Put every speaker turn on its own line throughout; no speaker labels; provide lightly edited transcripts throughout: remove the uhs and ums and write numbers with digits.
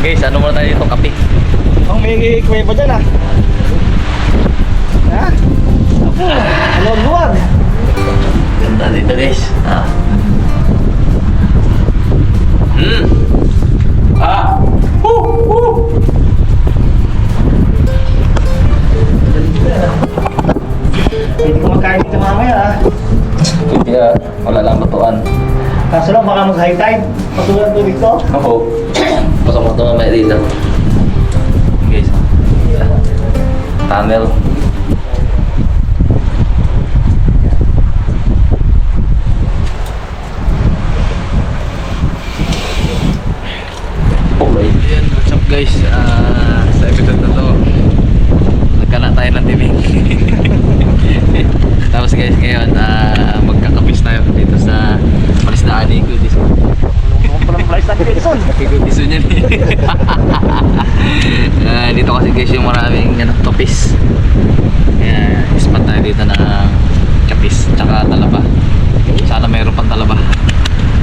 Guys, ano muna tayo dito? Kape.
Ang may kuweba dyan ah. Ha? Ako, alam luwag.
Ganda dito guys.
Hindi ko magkain dito mamaya ah.
Hindi wala lang batuan.
Kaso lang baka mag-high tide. Patulang tubig to.
Oo. Pasok mo ito mamaya dito. Guys. Tunnel. Ayan, what's up guys? Sa episode na to, nagkana tayo ng timing. Tapos guys, ngayon magkakapis tayo dito sa palisdaan ni Goodison.
Palang flies natin Wilson.
Kay Goodison yan dito kasi guys yung maraming kapis. Kaya ispat tayo dito ng kapis tsaka talaba. Sana mayroon pang talaba.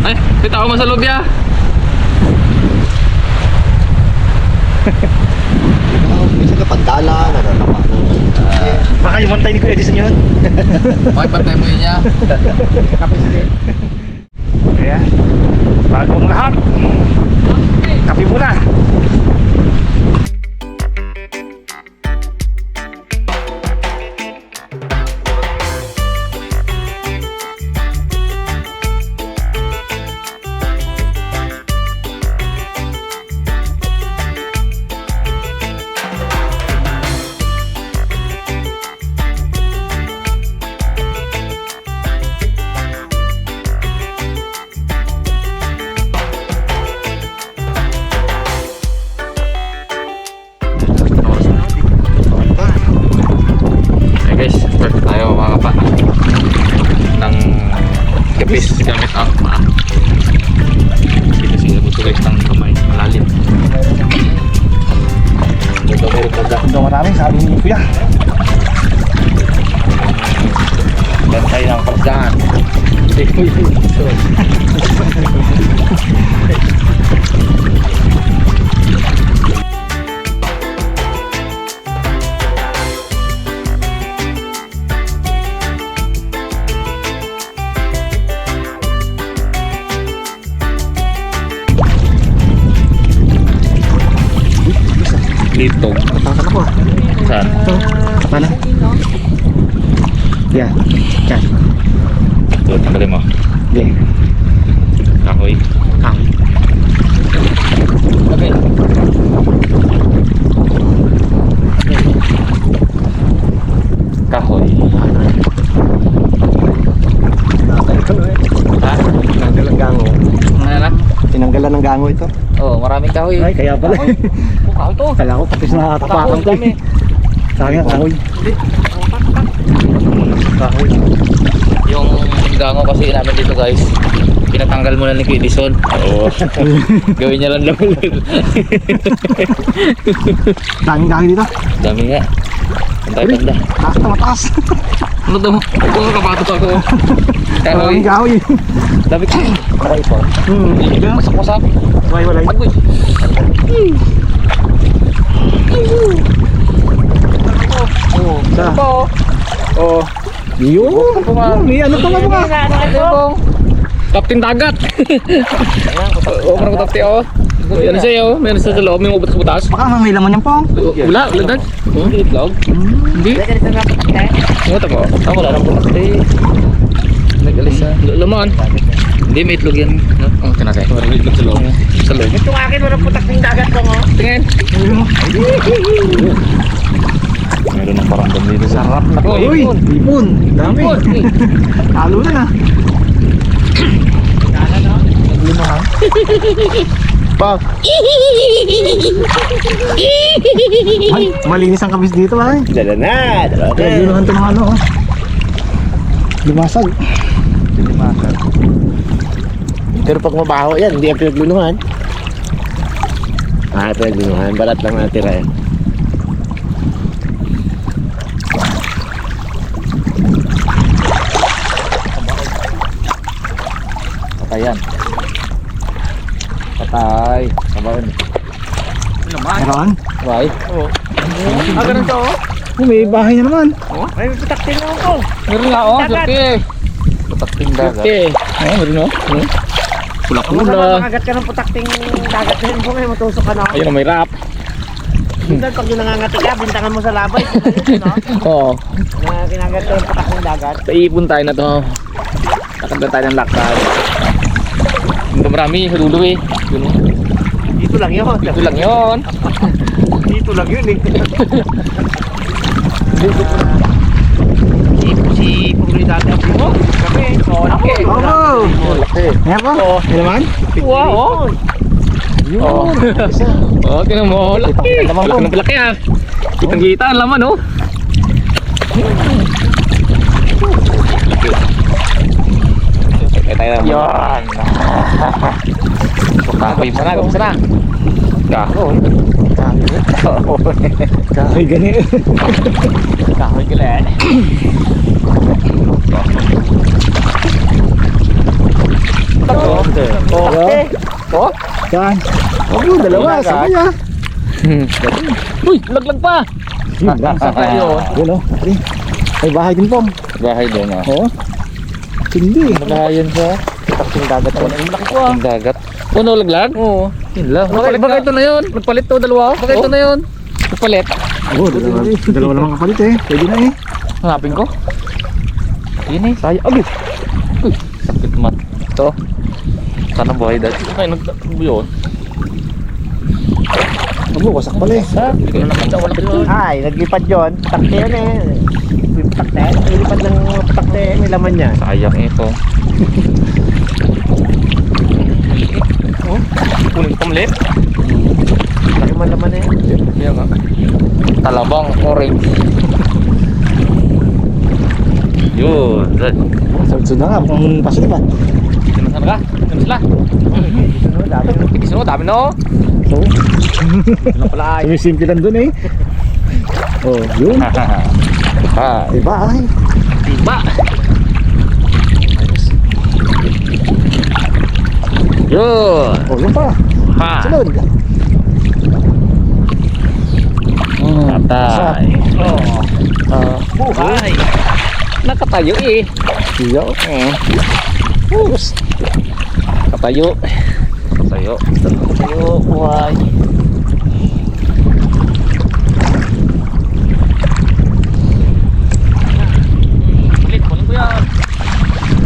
Ay, may tao mo sa loob ya.
Minsan ka pagdala, nananapak.
Baka yung mantay ni Kuya Edison yun.
Makipantay mo yun niya.
Kaya, bagong lahat. Kape muna.
Guys, first tayo makakapa ng kapis gamit ang paa. Dito sila buto guys ng kamay, malalim. Dito meron daga.
Ito maraming sabi ni Kuya.
Bantay ng pagdaan. Litog.
Tatakan ako ah.
Saan?
Ito, mana? Yan, yan.
Ito, tanggalin mo.
Yan.
Kahoy.
Ah.
Okay. Kahoy. Ha?
Tinanggal ang gango.
Ano na?
Tinanggalan ng gango ito.
Oh, maraming kahoy.
Ay, kaya pala.
Kahoy. Oh, kahoy to.
Kala ko kapis na tapakan ko
Dami.
eh. Sayang, kahoy. Kahoy.
Yung gango kasi namin dito guys, pinatanggal muna ni Edison. Oo. Gawin niya lang naman.
Daming kahoy dito.
Dami nga. Pantay-panda.
Taas na mataas.
Ano daw? Huwag ka kapatot ako. Kahoy.
Maraming kahoy.
Dami ka. Maray pa. Masak-masak.
Walay.
Agoy.
Oo. Sa.
Ito. Oh.
Yun. May ano pa mga.
Kapten dagat. Oh, parang tapti oh. Ano sa'yo? Meron sa loob, may butas-butas.
Baka may laman yan pong.
Wala, dag. Hindi itlog. Hindi. Ano ito po? Ako wala nang butas eh. Nag-alis na. Laman. Hindi, may itlog yan. Oh, kinasay. May itlog sa loob. Sa loob.
Itong akin, walang putak ng dagat ko mo.
Tingin. Meron ng parandam dito.
Sarap na po. Uy, ipon. Dami. Halo na na. Naglimahan. Pa. Ay, malinis ang kamis dito ay.
Dala na.
Naglimahan ito mga ano. Oh. Lumasag.
Limasan. Pero pag mabaho yan, hindi ang pinagluluhan. Pinagluluhan. Balat lang natira yan.
Patayan. Patay. Sabayan.
Meron?
Why? Oo. Ah, ganun to oh.
Oh, may bahay na naman.
May putaktin naman ko.
Meron nga oh,
Dagat.
Turkey.
Putakting dagat.
Turkey. Oo, meron oh.
Kung
Pula-pula.
makagat ka ng putakting dagat din po ngayon, matusok ka na.
Ayun oh, may rap.
Minsan pag nangangati ka, bintangan mo sa labay. Yun, no?
Oo.
Na kinagat ka ng putakting dagat.
Paipon tayo na to. Lakad na tayo ng lakad. Hindi marami sa dulo eh. Yun oh.
Dito lang yun.
Ito lang yun.
Dito lang yun eh. Si Pungli dati ang primo. Kami.
Oh, laki.
Oh!
Oh, laki.
Ayan po.
Oo.
Yan naman?
Wow, oh. Oh. Oh, tinan mo, laki. Laki ng laki ah. Kitang-kita ang laman oh. Kaya tayo naman.
Yan.
Kahoy, sana, sana. Kahoy.
Kahoy gani.
Kahoy galan.
Oh.
Oh.
Oh.
Yan. Oh, dalawa.
Dagat.
Sabay ah.
Uy, laglag pa.
Yun lang.
Saka yun.
Yun oh. Ay, may bahay din po.
Bahay doon ah.
Oo. Hindi.
Bahayan siya.
Putakting dagat.
Ang laki ko ah. Ang dagat. Oh, nalaglag? Oo. Yun lang. Baka ito na yun. Nagpalit to, dalawa. Baka ito na yun. Nagpalit.
Oo, dalawa naman kapalit eh. Pwede na eh.
Hanapin ko. Yun eh. Sayang. Agad. Uy, sakit mat. Ito. Sana buhay dahil. Ay, yun.
Abo, wasak pala eh.
Hindi ko na nakita. Wala ko yun.
Ay, naglipad yun. Putakte yun eh. May putakte. Naglipad ng putakte. May laman niya.
Sayang ito. Oh, kunin pamlit.
Laki man laman eh.
Yan nga. Talabang orange. Yun.
Sunod na nga. Kung pasilip ah.
Saan ka? Saan sila? Tigis mo, dami no?
So,
Ano pala ay?
sumisimple lang dun eh. Oh, yun.
Ha.
Diba ay?
Tiba. Yun.
Oh, yun pa.
Ha.
Sunod.
Patay.
Ah,
Buhay. Nakatayo eh.
iyo.
Pus. Nakatayo. Nakatayo. Nakatayo. Buhay. Ulit, kunin ko yan.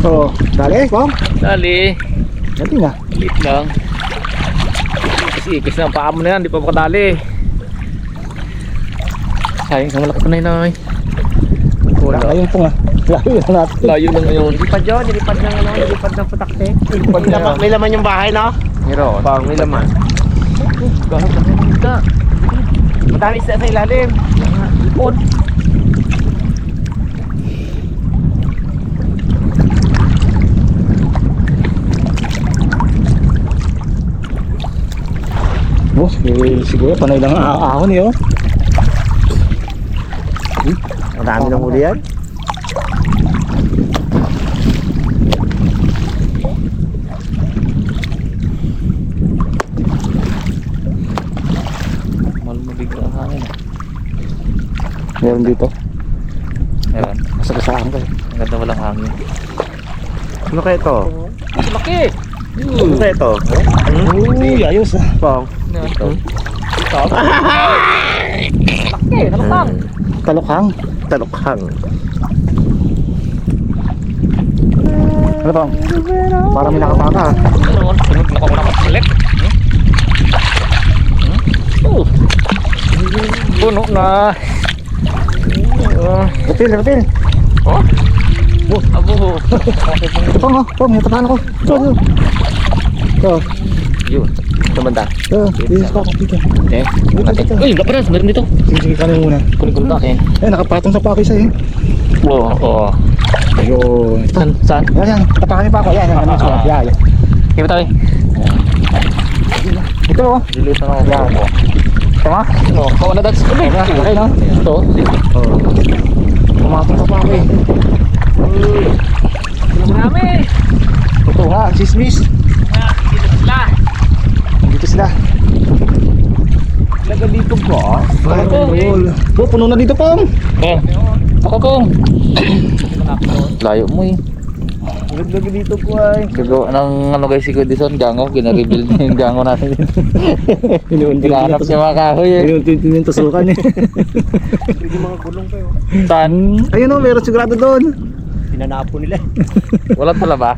Oh, dali, Pong.
Dali.
Dali na.
Ulit lang. Kasi ikis na ang paa mo na yan. Di pa makadali. Sayang sa malaki ko na yun ay. Wala.
Ayun po nga. Layo na natin.
Layo lang ngayon.
Nilipad yun. Nilipad ng ano. Nilipad ng putakte.
Nilipad
May laman,
na.
may laman yung bahay no?
Meron.
Pang may laman.
Gano'n lang yung isda.
Madami isda sa ilalim.
Ipon.
Oh, siguro panay lang ang ahon eh oh.
Madami ng huli yan.
Malumabig ang hangin.
Meron dito.
Meron.
Masagasaan ko eh.
Ang ganda walang hangin.
Ano kaya ito?
Mas laki!
Ano kaya ito?
Uy, ayos ah.
Pang.
Ano yan? Ito. Laki! Talakang!
Talukhang.
Talukhang.
Ano Pong? Parang may nakapaka ah.
Ano? Sunod na ako nakapalik. Oh! Puno na!
Reptil, reptil.
Oh! Abo!
Ito Pong oh. Pong, yung tapahan ako. Ito, ito. Ito.
Yun. Ito banda.
Ito. Dito ko. Dito.
Eh? Uy! Gaparas! Meron dito!
Sige, sige, kanin muna.
Kunin ko na akin.
Eh, nakapatong sa pakis eh.
Oo. Oo.
Ayun. Ito.
Saan? Saan?
Yan, yan. Tapakan pa ako. Yan, yan. Yan, yan. Yan, yan.
Kaya tayo.
Ito oh.
Dilit na ako.
Yan. Tama?
Oo. Kawan na dags.
Okay, okay no?
Ito.
Oh. Pumatong sa pakis.
Marami!
Ito nga, ang sismis.
Dito sila.
Dito sila.
Laga dito po.
Roll. Oh, puno na dito, Pong.
Pong. Ako Pong. Layo mo eh.
Laga dito po ay.
Gagawa ng ano guys si Kudison, gango. Gina-rebuild niya yung gango natin. Hinahanap siya mga kahoy eh.
Inuunti-unti yung tusukan eh.
Yung mga gulong kayo.
Saan?
Ayun o, meron sigurado doon.
Pinanapo nila.
Wala pala ba?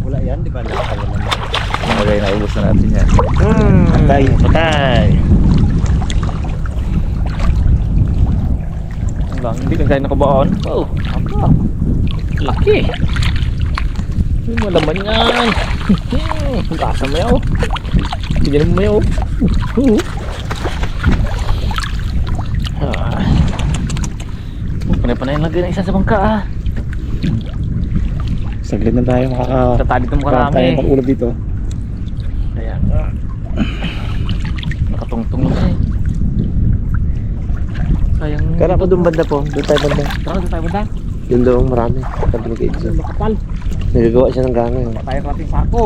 Wala yan, di ba? Nakakawala na.
Okay, naubos na natin yan.
Patay, patay.
Ano lang, hindi kang kaya nakabaon. Oh, apa? Laki. Ay, malaman yan. Kasa mo yaw. Tignan mo yaw. Panay-panay lang din isa sa bangka ah.
Saglit na tayo
Tatali ito mo karami.
tayo pag-ulog dito.
Kaya nga. Nakatungtong lang eh. Sayang.
Kala ko doon banda po. Doon tayo banda.
Tara, doon tayo banda.
Yun doon marami. Sabi ni Kaidson.
Makapal.
Nagagawa siya ng gano'n.
Tayo natin sako.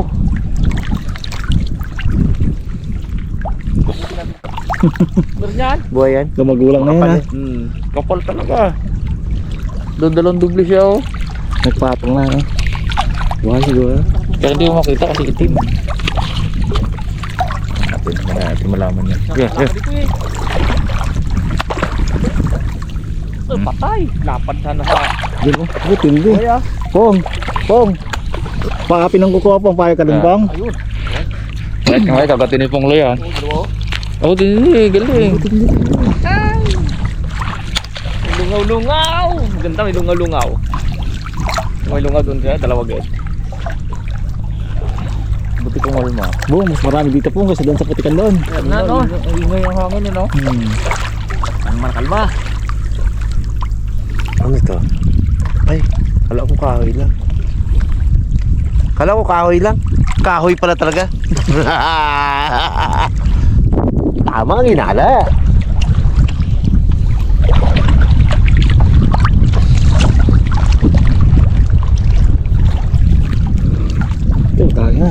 Meron yan.
Buhay yan.
Lumagulang na yan ha.
Kapal talaga. Doon dalawang dubli siya oh.
Nagpatong na ha. Buhay siguro.
Kaya hindi mo makita kasi itim. Natin malaman yan. Yeah, yeah. Patay. Lapad sana sa.
Diyan o. Oh, tindi.
Kaya.
Pong. Pong. Paapin ng kukuha Pong. Paya ka din Pong.
Ayun. Kaya kagatin ni Pong Loy ah. Oh, hindi. Galing. Lungaw-lungaw. Ganda may lungaw-lungaw. May lungaw doon kaya. Dalawa guys. Buti kong walma.
Bo, mas marami dito Pong kasi doon sa putikan doon.
Na no? Ingay ang hangin no? Kalma, kalma.
Ano ito? Ay, kala ko kahoy lang. Kala ko kahoy lang. Kahoy pala talaga. Tama ang inala.
Ayun, kaya.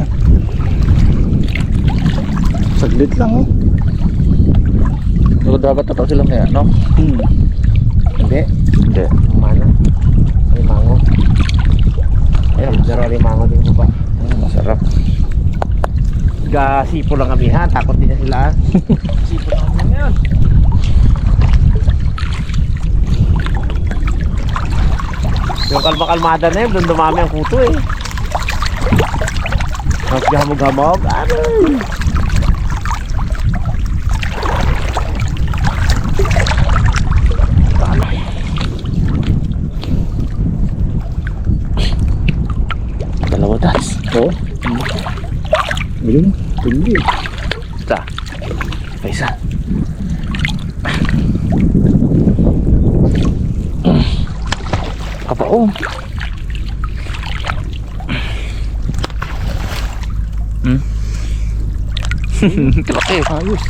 Saglit lang oh.
So dapat tataw sila kaya no?
Hindi.
Hindi.
Mana? Ay, mango. Ayun, daro rin mango din mo ba?
Masarap.
Gasipo lang kami ha. Takot din na sila ha. Sipo lang kami ngayon. Yung kalma-kalmada na yun, doon dumami ang kuto eh. Mas gahamog-hamog. Aray!
Dalawa das.
Oo. Ayun, tindi.
Isa. Pa isa. Apa oh? Laki.
Ayos.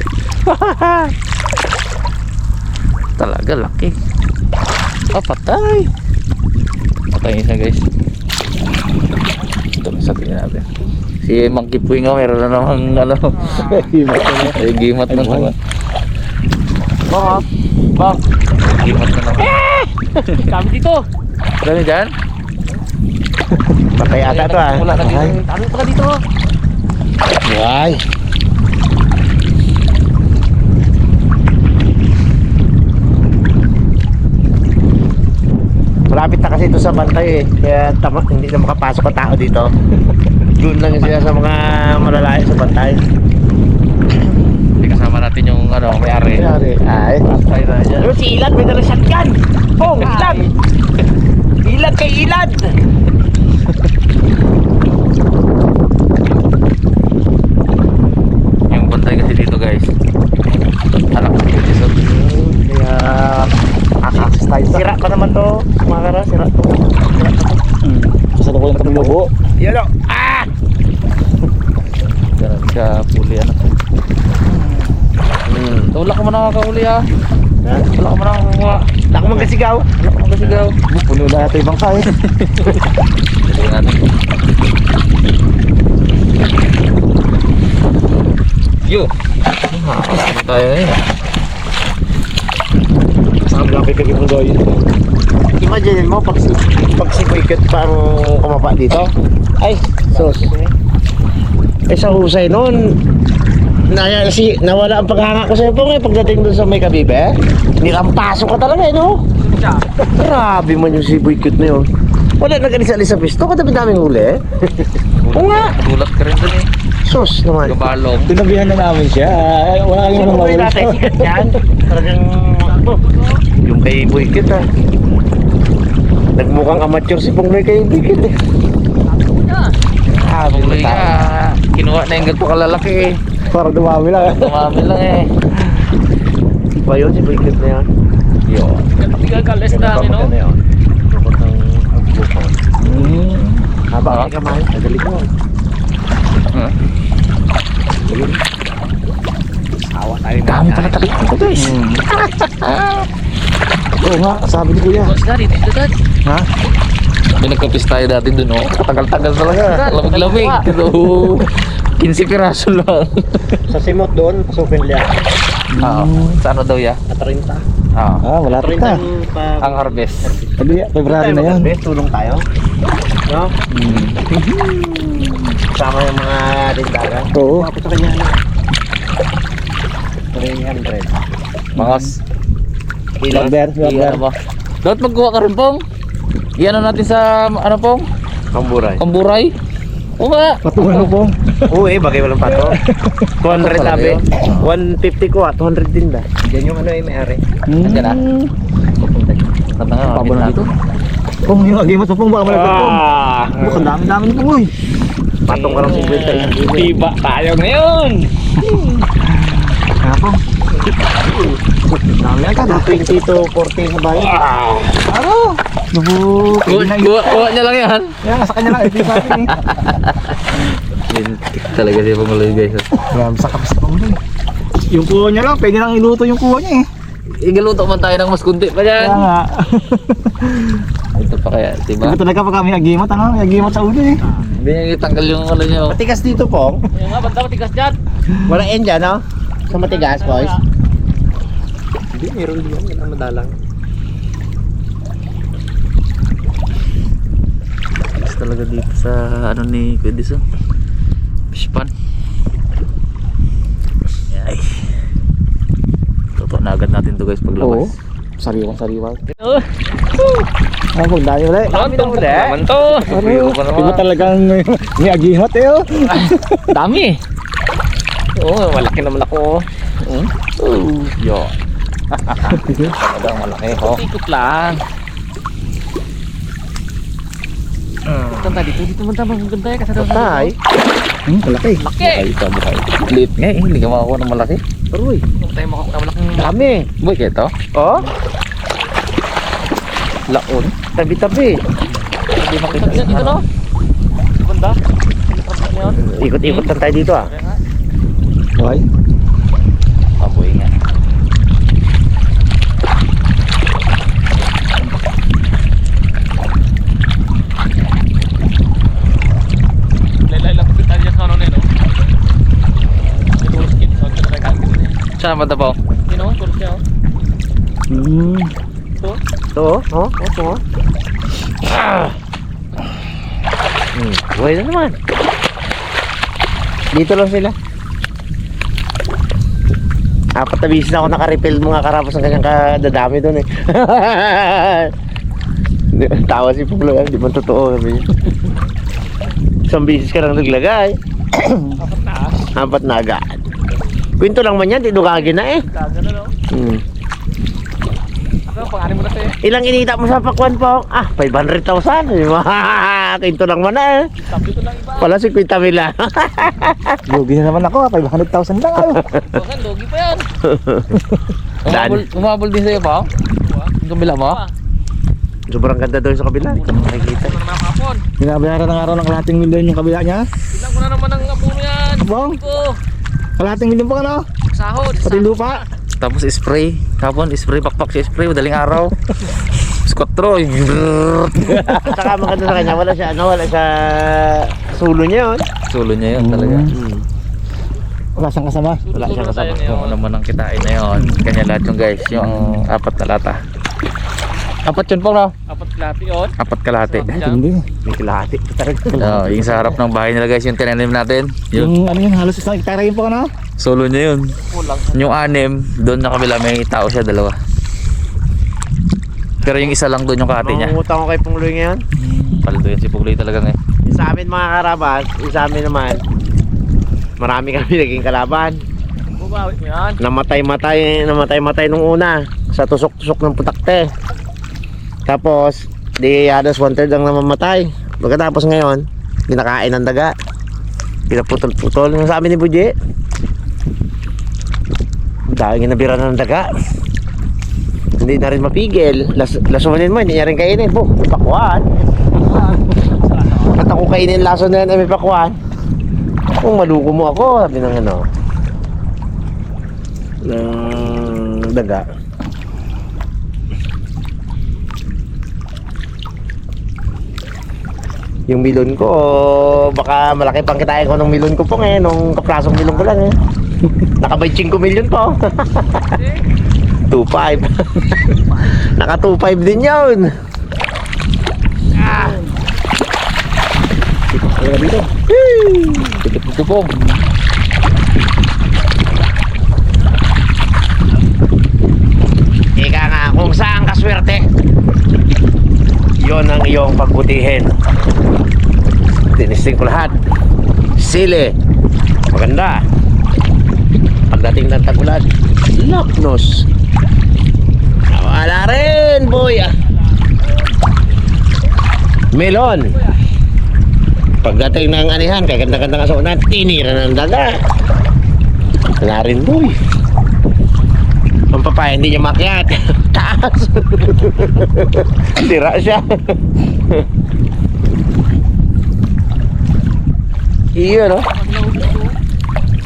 Talaga laki. Ah, patay. Patay isa guys. Ito sabihin natin. Si Monkey Puy nga meron na namang ano.
Himat na na.
Ay, gimat na naman.
Bang, bang.
Gimat na naman.
Kami dito.
Dami dyan?
Patay ata ito ah.
Wala na dito.
Kami pala dito.
Buhay.
Malapit na kasi ito sa bantay eh. Kaya hindi na makapasok ang tao dito. Doon lang sila sa mga malalayo sa bantay.
Hindi kasama natin yung ano, may-ari.
Ay.
Patay na dyan.
Ano si Ilad? May dala shotgun. Oh, Ilad. Ilad kay Ilad.
Yung bantay kasi dito guys. Alam ko dito.
Kaya akakas tayo. Sira pa naman to. Mga kara, sira to. Sira pa to.
Kasalo ko yung kaming lobo.
Yan o. Ah!
Ganun siya puli anak ko. Wala ko man nakakahuli ha. Wala ko man nakakakuha.
Wala ko magkasigaw.
Wala ko magkasigaw.
Puno na ito ibang kaya.
Dali natin. Yo. Ano tayo ngayon?
Saan lang pipigil mong doy?
Imagine mo, pag si Boycott pa ang kumapa dito. Ay, sus. Eh sa husay noon, nawala ang paghanga ko sa'yo po ngayon pagdating doon sa may Kabibe. Nirampasok ka talaga no? Grabe man yung si Boycott na yun. Wala nag-alis-alis sa pisto, kadami-daming huli. Oo nga.
Tulad ka rin dun eh.
Sus naman.
Gabalong.
Tinabihan na namin siya. Wala kang
Sino
mga
ba natin? Sikat yan. Talagang yung kay Boycott ha. Nagmukhang amateur si Pongloy kay Boycott eh. Grabe
Tuloy
na tayo.
ka. Kinuha na yung ganito kalalaki eh.
Para dumami lang.
Tumami lang eh.
Ba yun si Boycott na yan?
Yun. Gagalis namin no?
Bukod ng agbukon. Haba
Ah.
kay kamay. Nagalit mo.
Huh?
Awa tayo.
Dami pala talaga ito guys.
Oo nga, sabi ni Kuya.
Ha? May nagkapis tayo dati dun oh. Katagal-tagal talaga. Lamig-lamig. Pero 15 piraso lang.
Sa simot doon, pasukin liya.
Oo. Sa ano daw ya?
At 30.
Oo.
Ah, wala rin na.
Ang harvest.
Sabi, February na yan.
Tulong tayo. No? Sama yung mga tindagan.
Oo.
Ako sa kanya na. 300.
Mangos.
Vlogger, vlogger.
Ano ba? Dapat magkuha ka rin pong. Iyan natin sa ano pong?
Kamburay.
Kamburay. Oo nga.
Patuhan mo po.
Oo bagay walang pato. 200
Talaga
labi.
yun?
150 ko 200 din ba? Yan yung ano yung may-ari.
Nandiyan na. Tanda nga,
Pabo na
dito.
Pong, yung agimot mo pong, baka malaglag pong. Baka dami-dami na pong, uy.
Patong ka lang 50.
Tiba tayo ngayon.
Kaya pong. Dami yan ka,
20 to 40 sa bayan.
Ano? Nubu, pwede na yun.
Kuha niya lang yan.
Yan, sa kanya lang, ito yung sabi eh.
Lintik talaga siya pangaloy guys.
Grabe, sa kapis pong uy. Yung kuha niya lang, pwede nang iluto yung kuha niya eh.
Igaluto man tayo ng mas kunti pa
Kaya
dyan.
nga.
Ito pa kaya, diba?
Ito talaga pag kami agimot, ano? Agimot sa ulo eh.
Hindi niya itanggal yung ano niya.
Matigas dito po.
Yung nga, banda matigas dyan.
Wala end dyan, no? Sa matigas, boys.
Hindi, meron din yan. Yan ang madalang.
Mas talaga dito sa ano ni Kuya Diso. Fish pan. Ay. Totoo na agad natin to guys
Oo.
paglabas.
Sariwang-sariwang.
Oh.
Ah, pag dami ulit.
Dami naman to.
Ano? Iba talagang may agimot eh oh.
Dami. Oo, malaki naman ako. Yo. Talagang malaki ho. Ikot lang. Tanda dito man tama ang ganda kasi daw.
Tay.
Malaki.
Laki. Ay, sabi ka. Liit nga eh, hindi ka makakuha ng malaki.
Aroy.
Hindi tayo makakuha ng malaking.
Dami.
Boy, kaya ito?
Oh,
Laon.
tabi-tabi.
Hindi makita. Dito no? Banda.
Ikot-ikot lang tayo dito ah.
Okay.
Paboy nga. Saan ba ito po?
Ito oh. Ito oh. Buhay na naman. Dito lang sila. Apat na bisis na ako naka-refill mga karapos ng kanyang kadadami doon eh. Tawa si Puglo, di ba totoo sabi niya. Isang bisis ka lang naglagay. Apat na agad. Kwento lang man yan, di dukagin na eh.
Pangalan mo na tayo.
Ilang inita mo sa pakwan po? Ah, 500,000. Kwento lang man eh. Wala 50 mila.
Lugi na naman ako, 500,000 lang ano.
Bakit, logi pa yan.
Dan.
Umabol din sa'yo pa? Yung kabila mo?
Sobrang ganda doon sa kabila. Ito makikita.
Binabayaran ng araw ng kalahating milyon yung kabila niya.
Bilang ko na naman ang apuno yan.
Bong,
Ko.
kalahating milyon pa ano?
Sahod.
Pati lupa.
Tapos spray. Kapon, spray. Bakpak siya spray. Madaling araw. Skotro.
Saka maganda sa kanya, wala siya sulo niya yun.
Sulo niya yun talaga.
Wala siyang kasama.
Wala siyang kasama.
Kung ano man ang kitain na yun. Ganyan lahat yung guys. Yung 4 na lata. 4 yun po no?
4 kalahati yun.
4 kalahati.
Hindi.
May kalahati.
So, yung sa harap ng bahay nila guys, yung tinanim natin. Yun.
Yung ano yun, halos isang hektare yun po ano?
Solo niya yun.
Kulang.
Yung 6, doon na kabila may tao siya, 2. Pero yung isa lang doon yung kahati niya.
Mangungutang ko kay Pungloy ngayon.
Paldo yan si Pugloy talaga ngayon.
Yung sa amin mga karabas, yung sa amin naman, marami kami naging kalaban.
Bubawi mo yan.
Namatay nung una sa tusok-tusok ng putakte. Tapos, di halos 1/3 ang namamatay. Pagkatapos ngayon, kinakain ng daga. Pinaputol-putol. Yung sa amin ni Buji, dahil nabira ng daga. Hindi na rin mapigil. Lasunin mo, hindi niya rin kainin. Po, may pakuan. At ako kainin laso na yan ay may pakuan. Kung maluko mo ako, sabi ng ano, ng daga. Yung milon ko, baka malaki pang kitain ko ng milon ko po ngayon, nung kaplasong milon ko lang eh. Naka 25 million po. 2.5. Naka 2.5 din yun.
Wala dito.
Ito po.
Ika nga, kung saan kaswerte, yon ang iyong pagbutihin. Tinisting ko lahat. Sili, maganda. Pagdating ng tagulan, lapnos. Wala rin, boy. Melon. Pagdating ng anihan, kaya ganda-ganda nga sa unan, tinira ng daga. Wala rin, boy. Ang papaya, hindi niya makyat. Taas. Tira siya. Iyo, no?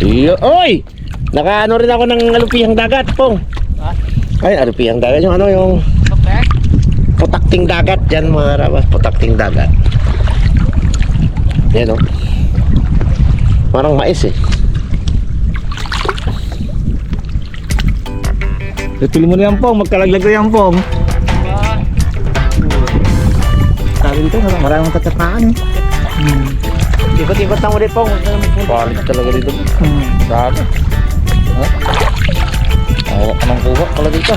Iyo. Oy! Nakaano rin ako ng alupihang dagat, Pong. Ay, alupihang dagat. Yung ano, yung putakting dagat. Yan, mga rabas. Putakting dagat. Yan, no? Parang mais, eh.
Tuloy mo na yan pong, magkalaglag na yan pong. Sabi dito, maraming tatapaan eh.
Ikot-ikot lang ulit, Pong.
Palit talaga dito. Grabe. Awa ka ng kuha pala dito.